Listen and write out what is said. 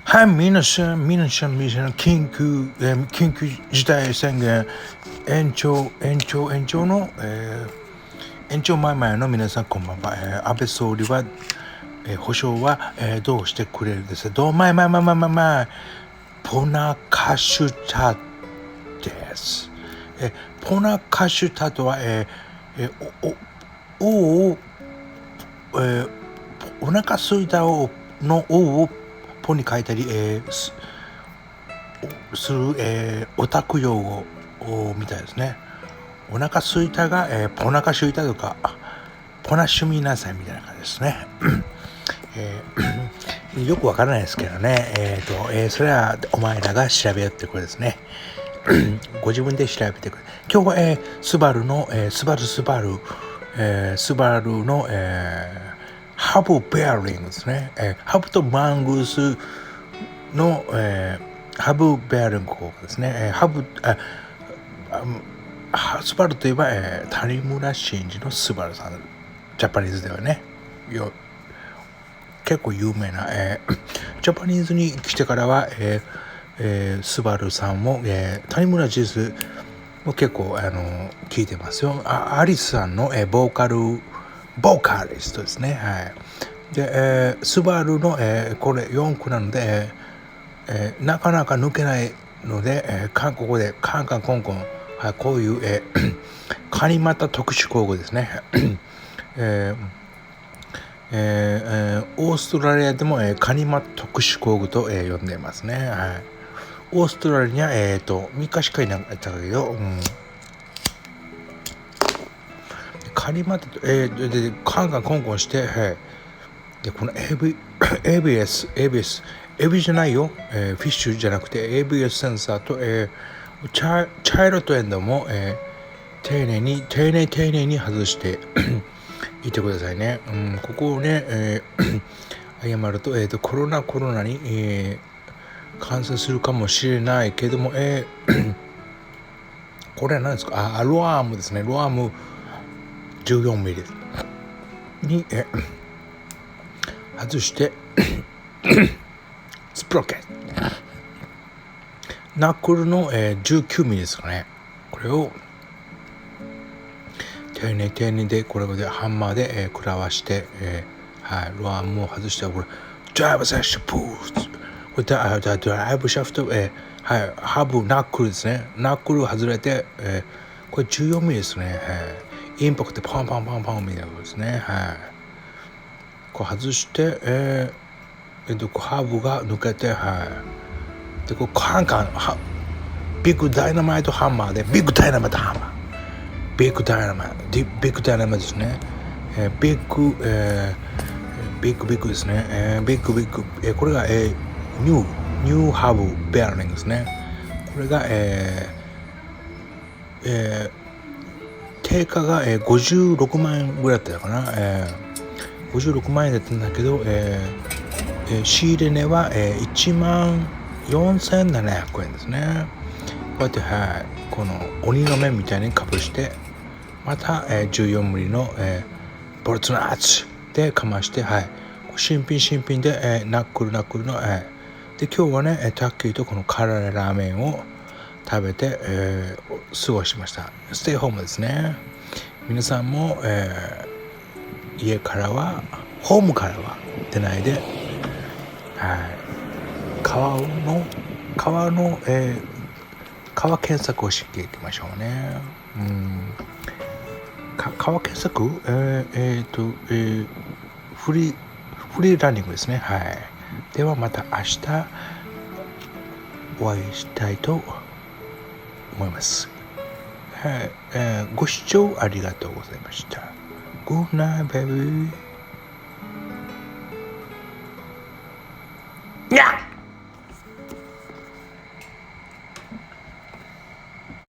はい、皆さん、緊急事態宣言延長の、延長前の皆さんこんばんは。安倍総理は、保証は、どうしてくれるですか。ポナカシュタです。ポナカシュタとは、お腹すいたのをポに書いたり、する、オタク用語みたいですね。お腹すいたが、ポナカシュイタとかポナシュミなさいみたいな感じですね。よくわからないですけどね。それはお前らが調べよってこれですね。ご自分で調べてくれ。今日は、スバルの、スバルの、ハブベアリングですね。ハブとマングースの、ハブベアリングですね。スバルといえば、谷村新司のスバルさん、ジャパニーズではね、結構有名な、ジャパニーズに来てからは、スバルさんも、谷村新司も結構聞いてますよ。アリスさんの、ボーカリストですね。はい。で、スバルの、これ4区なので、なかなか抜けないので、韓国でカンカンコンコン、はい、こういう、カニ股特殊工具ですね。オーストラリアでも、カニ股特殊工具と、呼んでいますね。はい。オーストラリアには、3日しかいなかったけど、カニ股、でカンカンコンコンして、はい。で、このABS じゃないよ、フィッシュじゃなくて ABS センサーと、チャイロトエンドも、丁寧に外していてくださいね。ここをね、謝ると、コロナに、感染するかもしれないけども、これは何ですか。ロアームですね。ロアーム14ミリに、外してスプロケットナックルの、19ミリですかね。これを丁寧でこれでハンマーで、食らわして、はい、ロアームを外してこれドライブセッションプースこれドライブシャフト、はい、ハブナックルですね。ナックル外れて、これ14ミリですね。はい、インパクトパンパンみたいなことですね。はい、こう外して、ハブが抜けて、はい、でこうカンカンビッグダイナマイトハンマーでビッグダイナマイトですね。ビッグですね。ビッグ、これが、ニューハブベアリングですね。これが、定価が、56万円ぐらいだったかな。56万円だったんだけど、仕入れ値は、14,700円ですね。こうやって、はい、この鬼の目みたいにかぶしてまた、14ミリの、ボルツのアーチでかまして、はい、新品で、ナックルの、で今日はねタッキーとこの辛いラーメンを食べて、過ごしました。ステイホームですね。皆さんも、ホームからは出ないで、はい、川検索をしていきましょうね。川検索、フリーランニングですね。はい。ではまた明日お会いしたいと思います。はい。ご視聴ありがとうございました。Good night, baby.